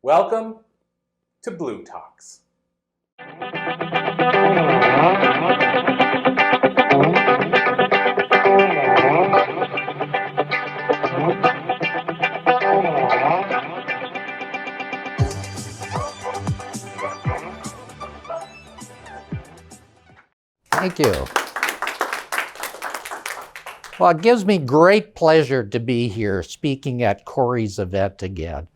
Welcome to Blue Talks. Thank you. Well, it gives me great pleasure to be here speaking at Corey's event again.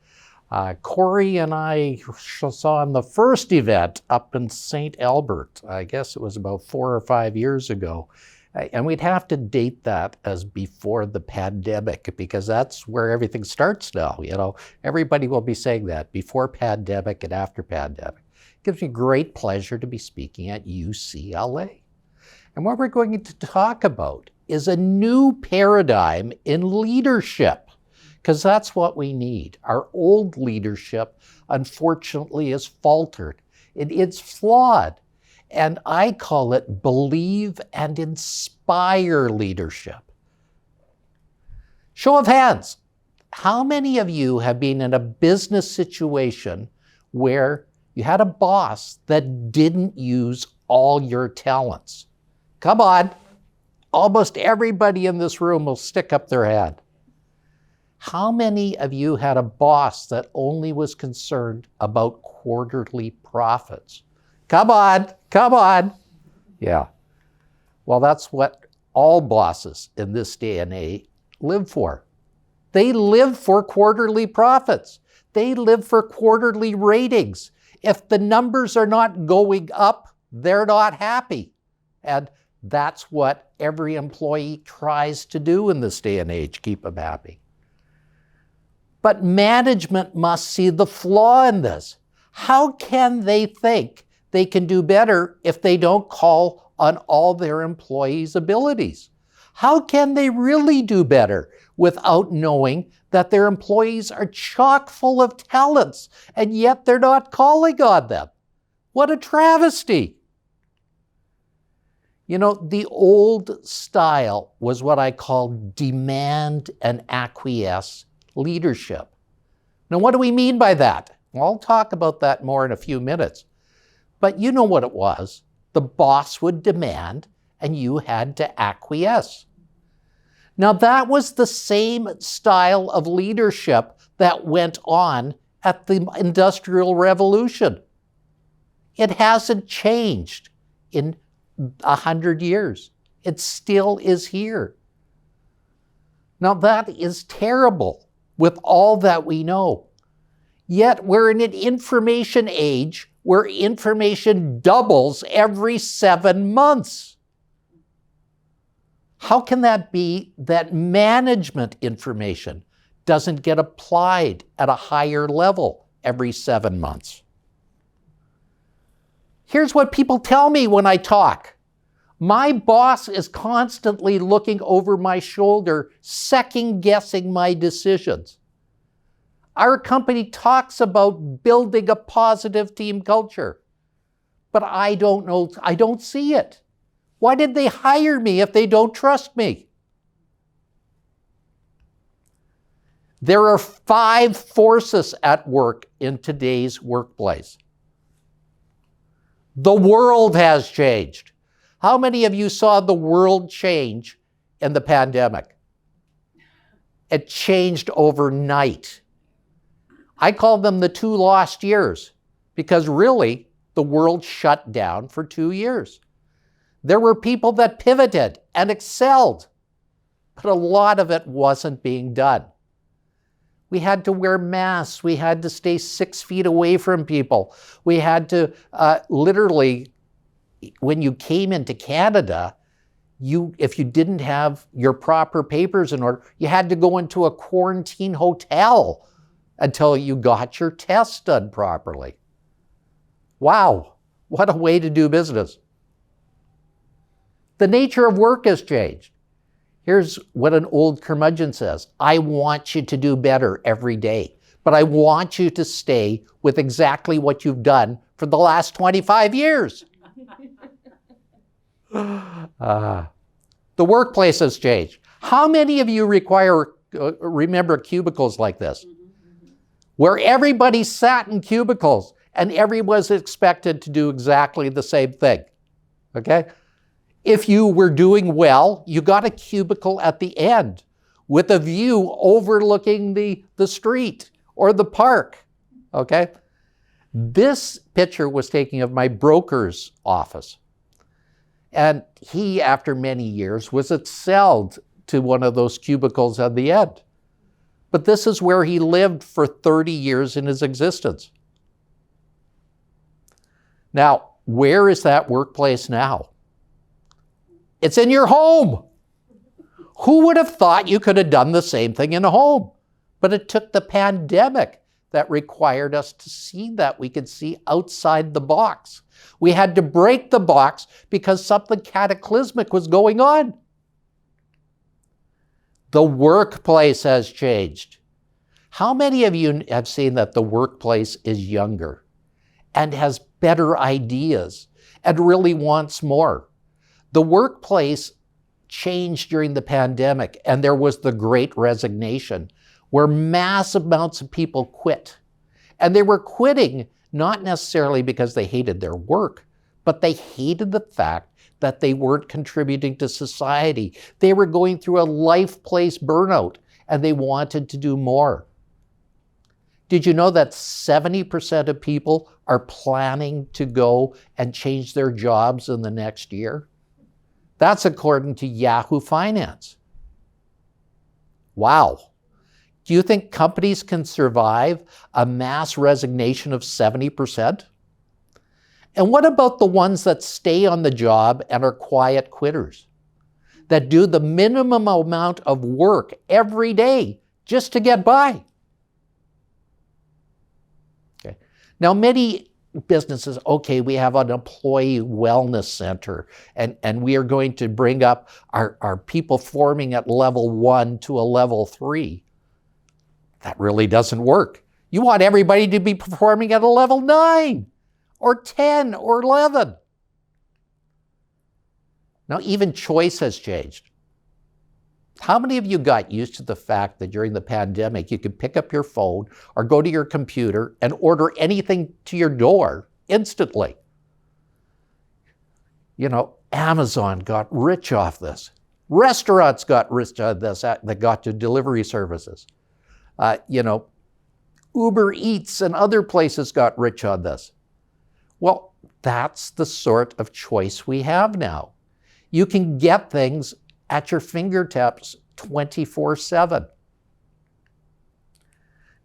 Corey and I saw him the first event up in St. Albert. I guess it was about 4 or 5 years ago. And we'd have to date that as before the pandemic, because that's where everything starts now. You know, everybody will be saying that, before pandemic and after pandemic. It gives me great pleasure to be speaking at UCLA. And what we're going to talk about is a new paradigm in leadership, because that's what we need. Our old leadership, unfortunately, is faltered. It's flawed. And I call it believe and inspire leadership. Show of hands. How many of you have been in a business situation where you had a boss that didn't use all your talents? Come on. Almost everybody in this room will stick up their hand. How many of you had a boss that only was concerned about quarterly profits? Come on, come on. Yeah. Well, that's what all bosses in this day and age live for. They live for quarterly profits. They live for quarterly ratings. If the numbers are not going up, they're not happy. And that's what every employee tries to do in this day and age, keep them happy. But management must see the flaw in this. How can they think they can do better if they don't call on all their employees' abilities? How can they really do better without knowing that their employees are chock full of talents and yet they're not calling on them? What a travesty. You know, the old style was what I call demand and acquiesce leadership. Now, what do we mean by that? Well, I'll talk about that more in a few minutes. But you know what it was. The boss would demand and you had to acquiesce. Now, that was the same style of leadership that went on at the Industrial Revolution. It hasn't changed in 100 years. It still is here. Now, that is terrible with all that we know. Yet we're in an information age where information doubles every 7 months. How can that be that management information doesn't get applied at a higher level every 7 months? Here's what people tell me when I talk. My boss is constantly looking over my shoulder, second-guessing my decisions. Our company talks about building a positive team culture, but I don't see it. Why did they hire me if they don't trust me? There are 5 forces at work in today's workplace. The world has changed. How many of you saw the world change in the pandemic? It changed overnight. I call them the 2 lost years because really the world shut down for 2 years. There were people that pivoted and excelled, but a lot of it wasn't being done. We had to wear masks. We had to stay 6 feet away from people. We had to literally, when you came into Canada, if you didn't have your proper papers in order, you had to go into a quarantine hotel until you got your test done properly. Wow, what a way to do business. The nature of work has changed. Here's what an old curmudgeon says. I want you to do better every day, but I want you to stay with exactly what you've done for the last 25 years. The workplace has changed. How many of you remember cubicles like this? where everybody sat in cubicles and everyone was expected to do exactly the same thing, okay? If you were doing well, you got a cubicle at the end with a view overlooking the street or the park, okay? This picture was taken of my broker's office. And he, after many years, was excelled to one of those cubicles at the end. But this is where he lived for 30 years in his existence. Now, where is that workplace now? It's in your home. Who would have thought you could have done the same thing in a home? But it took the pandemic that required us to see that. We could see outside the box. We had to break the box because something cataclysmic was going on. The workplace has changed. How many of you have seen that the workplace is younger and has better ideas and really wants more? The workplace changed during the pandemic, and there was the Great Resignation, where massive amounts of people quit. And they were quitting not necessarily because they hated their work, but they hated the fact that they weren't contributing to society. They were going through a life-place burnout, and they wanted to do more. Did you know that 70% of people are planning to go and change their jobs in the next year? That's according to Yahoo Finance. Wow. Do you think companies can survive a mass resignation of 70%? And what about the ones that stay on the job and are quiet quitters, that do the minimum amount of work every day just to get by? Okay. Now, many businesses, okay, we have an employee wellness center, and we are going to bring up our people forming at level 1 to a level 3. That really doesn't work. You want everybody to be performing at a level 9 or 10 or 11. Now, even choice has changed. How many of you got used to the fact that during the pandemic, you could pick up your phone or go to your computer and order anything to your door instantly? You know, Amazon got rich off this. Restaurants got rich off this that got to delivery services. Uber Eats and other places got rich on this. Well, that's the sort of choice we have now. You can get things at your fingertips 24/7.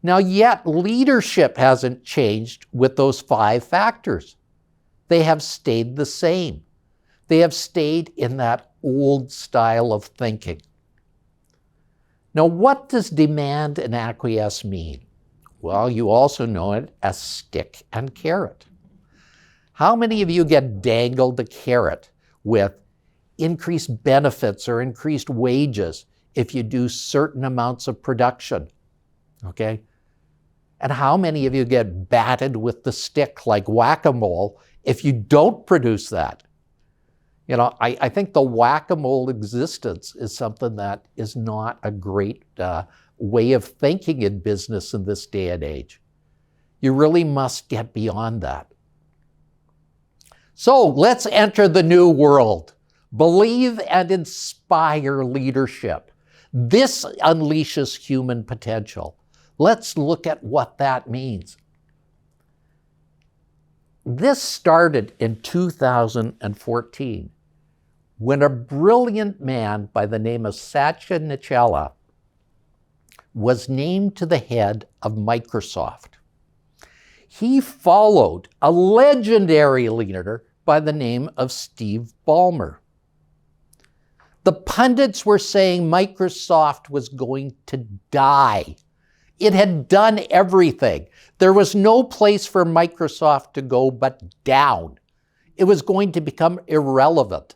Now, yet leadership hasn't changed with those 5 factors. They have stayed the same. They have stayed in that old style of thinking. Now, what does demand and acquiesce mean? Well, you also know it as stick and carrot. How many of you get dangled the carrot with increased benefits or increased wages if you do certain amounts of production? Okay? And how many of you get batted with the stick like whack-a-mole if you don't produce that? You know, I think the whack-a-mole existence is something that is not a great way of thinking in business in this day and age. You really must get beyond that. So let's enter the new world. Believe and inspire leadership. This unleashes human potential. Let's look at what that means. This started in 2014 when a brilliant man by the name of Satya Nadella was named to the head of Microsoft. He followed a legendary leader by the name of Steve Balmer. The pundits were saying Microsoft was going to die. It had done everything. There was no place for Microsoft to go but down. It was going to become irrelevant.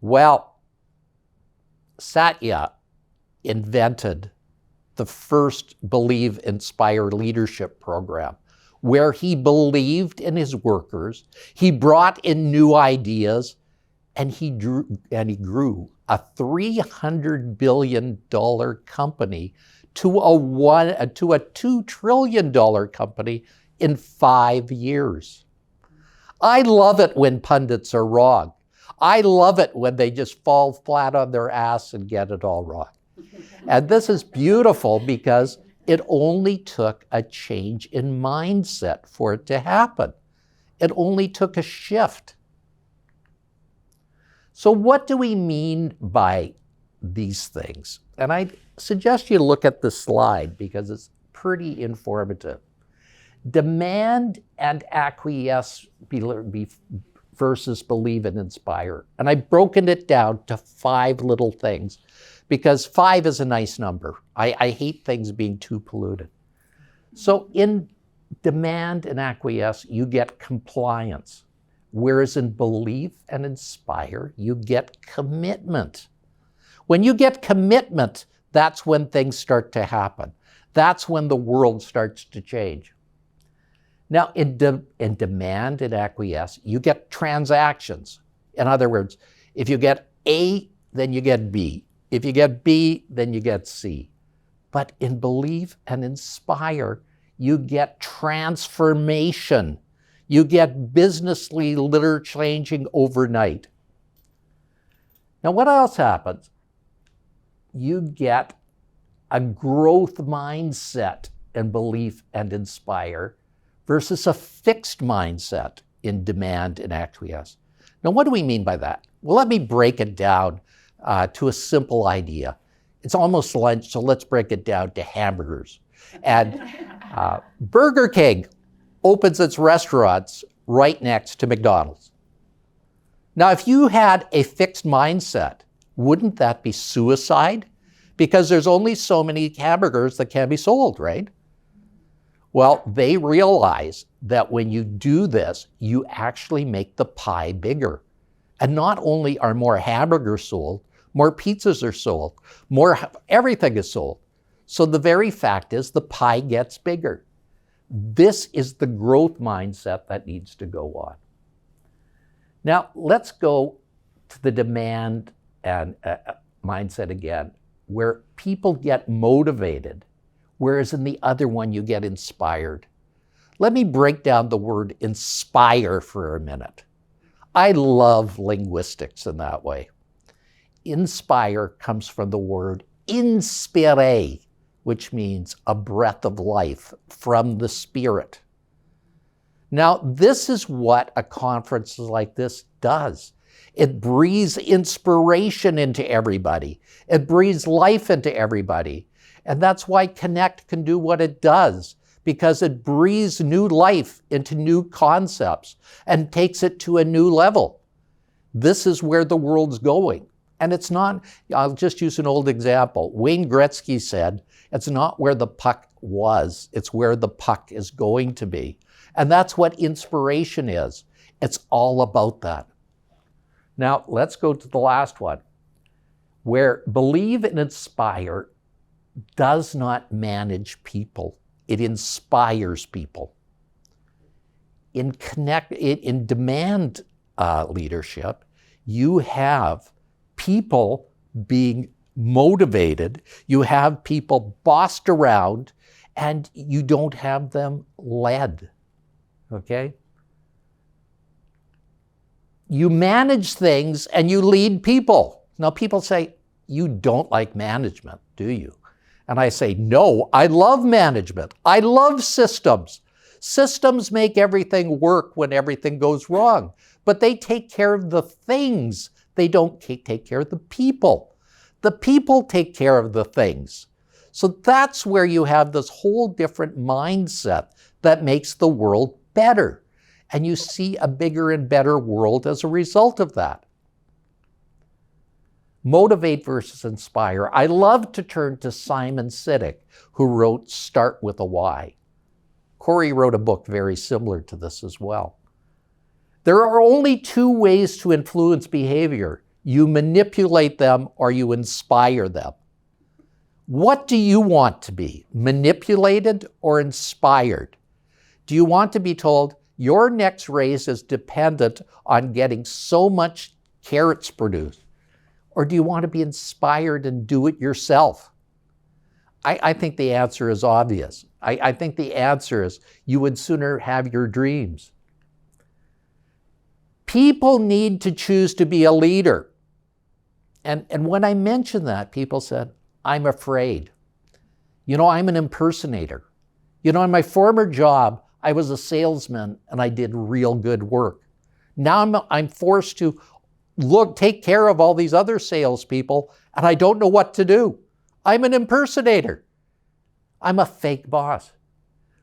Well, Satya invented the first Believe, Inspire leadership program, where he believed in his workers, he brought in new ideas, and he grew a $300 billion company to a $2 trillion company in 5 years. I love it when pundits are wrong. I love it when they just fall flat on their ass and get it all wrong. And this is beautiful because it only took a change in mindset for it to happen. It only took a shift. So what do we mean by these things? And I suggest you look at this slide because it's pretty informative. Demand and acquiesce versus believe and inspire. And I've broken it down to 5 little things because 5 is a nice number. I hate things being too polluted. So in demand and acquiesce, you get compliance. Whereas in believe and inspire, you get commitment. When you get commitment, that's when things start to happen. That's when the world starts to change. Now, in demand and acquiesce, you get transactions. In other words, if you get A, then you get B. If you get B, then you get C. But in believe and inspire, you get transformation. You get business leader changing overnight. Now, what else happens? You get a growth mindset in belief and inspire versus a fixed mindset in demand and acquiesce. Now, what do we mean by that? Well, let me break it down to a simple idea. It's almost lunch, so let's break it down to hamburgers. And Burger King opens its restaurants right next to McDonald's. Now, if you had a fixed mindset, wouldn't that be suicide? Because there's only so many hamburgers that can be sold, right? Well, they realize that when you do this, you actually make the pie bigger. And not only are more hamburgers sold, more pizzas are sold, more everything is sold. So the very fact is the pie gets bigger. This is the growth mindset that needs to go on. Now, let's go to the demand and mindset again, where people get motivated, whereas in the other one, you get inspired. Let me break down the word inspire for a minute. I love linguistics in that way. Inspire comes from the word inspire, which means a breath of life from the Spirit. Now, this is what a conference like this does. It breathes inspiration into everybody. It breathes life into everybody. And that's why Connect can do what it does, because it breathes new life into new concepts and takes it to a new level. This is where the world's going. And it's not, I'll just use an old example. Wayne Gretzky said, it's not where the puck was, it's where the puck is going to be. And that's what inspiration is. It's all about that. Now, let's go to the last one, where believe and inspire does not manage people. It inspires people. In demand leadership, you have people being motivated, you have people bossed around, and you don't have them led, okay? You manage things and you lead people. Now people say, you don't like management, do you? And I say, no, I love management. I love systems. Systems make everything work when everything goes wrong, but they take care of the things. They don't take care of the people. The people take care of the things. So that's where you have this whole different mindset that makes the world better. And you see a bigger and better world as a result of that. Motivate versus inspire. I love to turn to Simon Sinek, who wrote Start with a Why. Corey wrote a book very similar to this as well. There are only 2 ways to influence behavior. You manipulate them or you inspire them. What do you want to be? Manipulated or inspired? Do you want to be told your next raise is dependent on getting so much carrots produced? Or do you want to be inspired and do it yourself? I think the answer is obvious. I think the answer is you would sooner have your dreams. People need to choose to be a leader. And when I mentioned that, people said, I'm afraid. You know, I'm an impersonator. You know, in my former job, I was a salesman and I did real good work. Now I'm forced to take care of all these other salespeople and I don't know what to do. I'm an impersonator. I'm a fake boss.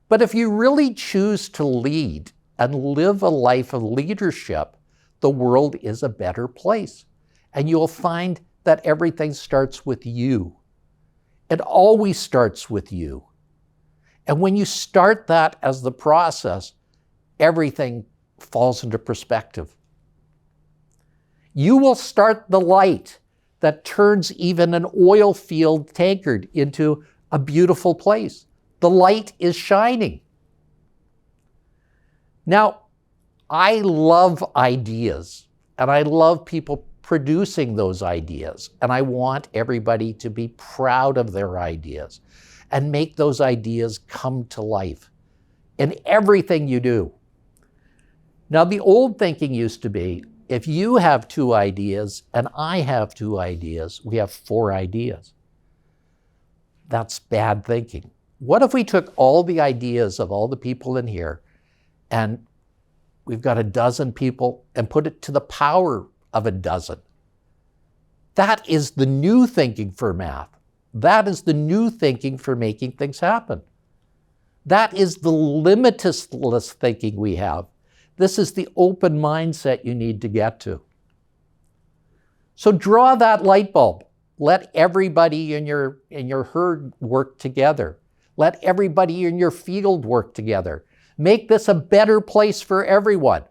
But if you really choose to lead and live a life of leadership, the world is a better place. And you'll find that everything starts with you. It always starts with you. And when you start that as the process, everything falls into perspective. You will start the light that turns even an oil field tankard into a beautiful place. The light is shining. Now, I love ideas, and I love people producing those ideas, and I want everybody to be proud of their ideas and make those ideas come to life in everything you do. Now, the old thinking used to be, if you have 2 ideas and I have 2 ideas, we have 4 ideas. That's bad thinking. What if we took all the ideas of all the people in here and we've got a dozen people and put it to the power of a dozen? That is the new thinking for math. That is the new thinking for making things happen. That is the limitless thinking we have. This is the open mindset you need to get to. So draw that light bulb. Let everybody in your herd work together. Let everybody in your field work together. Make this a better place for everyone.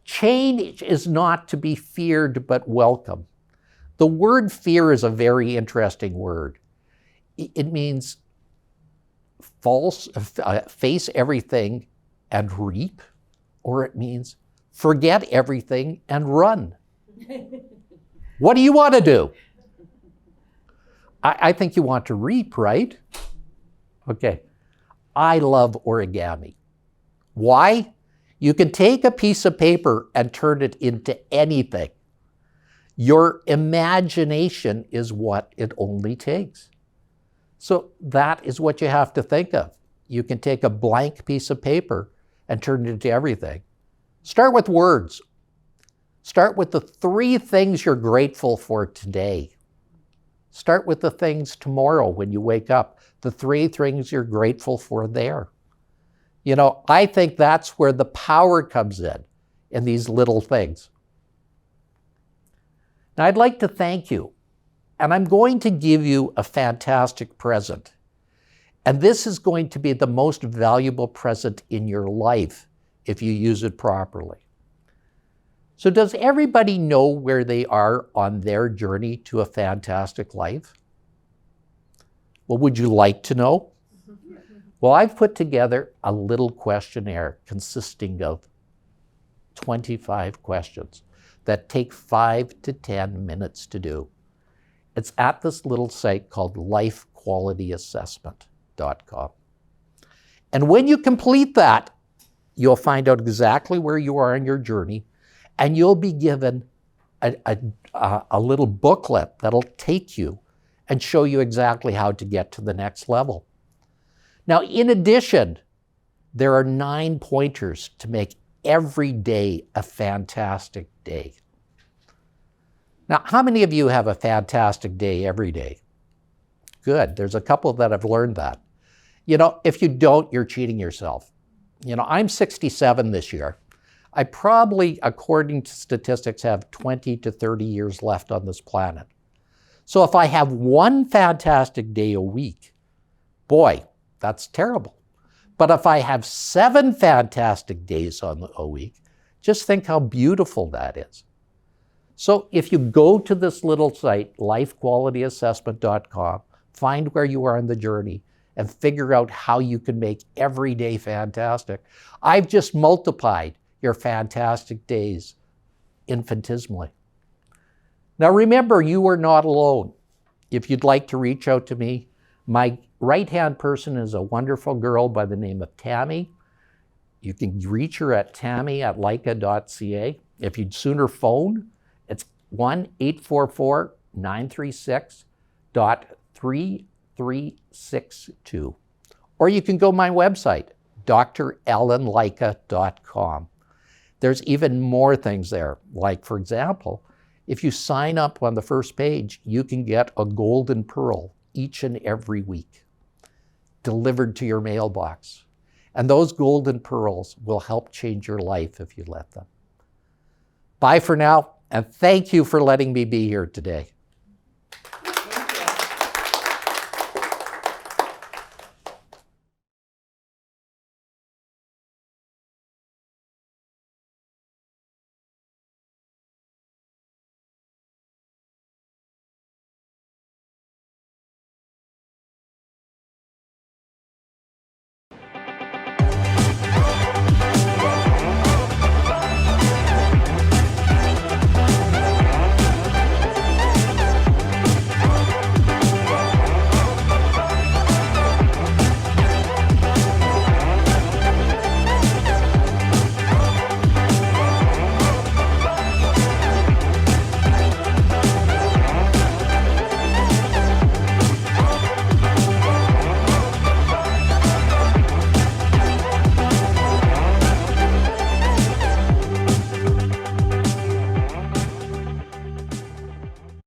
Change is not to be feared but welcome. The word fear is a very interesting word. It means face everything and reap, or it means forget everything and run. What do you want to do? I think you want to reap, right? Okay. I love origami. Why? You can take a piece of paper and turn it into anything. Your imagination is what it only takes. So that is what you have to think of. You can take a blank piece of paper and turn it into everything. Start with words. Start with the 3 things you're grateful for today. Start with the things tomorrow when you wake up. The 3 things you're grateful for there. You know, I think that's where the power comes in these little things. Now, I'd like to thank you, and I'm going to give you a fantastic present. And this is going to be the most valuable present in your life if you use it properly. So does everybody know where they are on their journey to a fantastic life? Well, would you like to know? Well, I've put together a little questionnaire consisting of 25 questions that take 5 to 10 minutes to do. It's at this little site called lifequalityassessment.com. And when you complete that, you'll find out exactly where you are on your journey, and you'll be given a little booklet that'll take you and show you exactly how to get to the next level. Now, in addition, there are 9 pointers to make every day a fantastic day. Now, how many of you have a fantastic day every day? Good. There's a couple that have learned that. You know, if you don't, you're cheating yourself. You know, I'm 67 this year. I probably, according to statistics, have 20 to 30 years left on this planet. So if I have 1 fantastic day a week, boy, that's terrible. But if I have 7 fantastic days on a week, just think how beautiful that is. So if you go to this little site, lifequalityassessment.com, find where you are on the journey and figure out how you can make every day fantastic. I've just multiplied your fantastic days infinitesimally. Now remember, you are not alone. if you'd like to reach out to me, my right-hand person is a wonderful girl by the name of Tammy. You can reach her at tammy@lycka.ca. If you'd sooner phone, it's 1-844-936.3362. Or you can go to my website, dralanlycka.com. There's even more things there. Like, for example, if you sign up on the first page, you can get a golden pearl each and every week delivered to your mailbox. And those golden pearls will help change your life if you let them. Bye for now, and thank you for letting me be here today.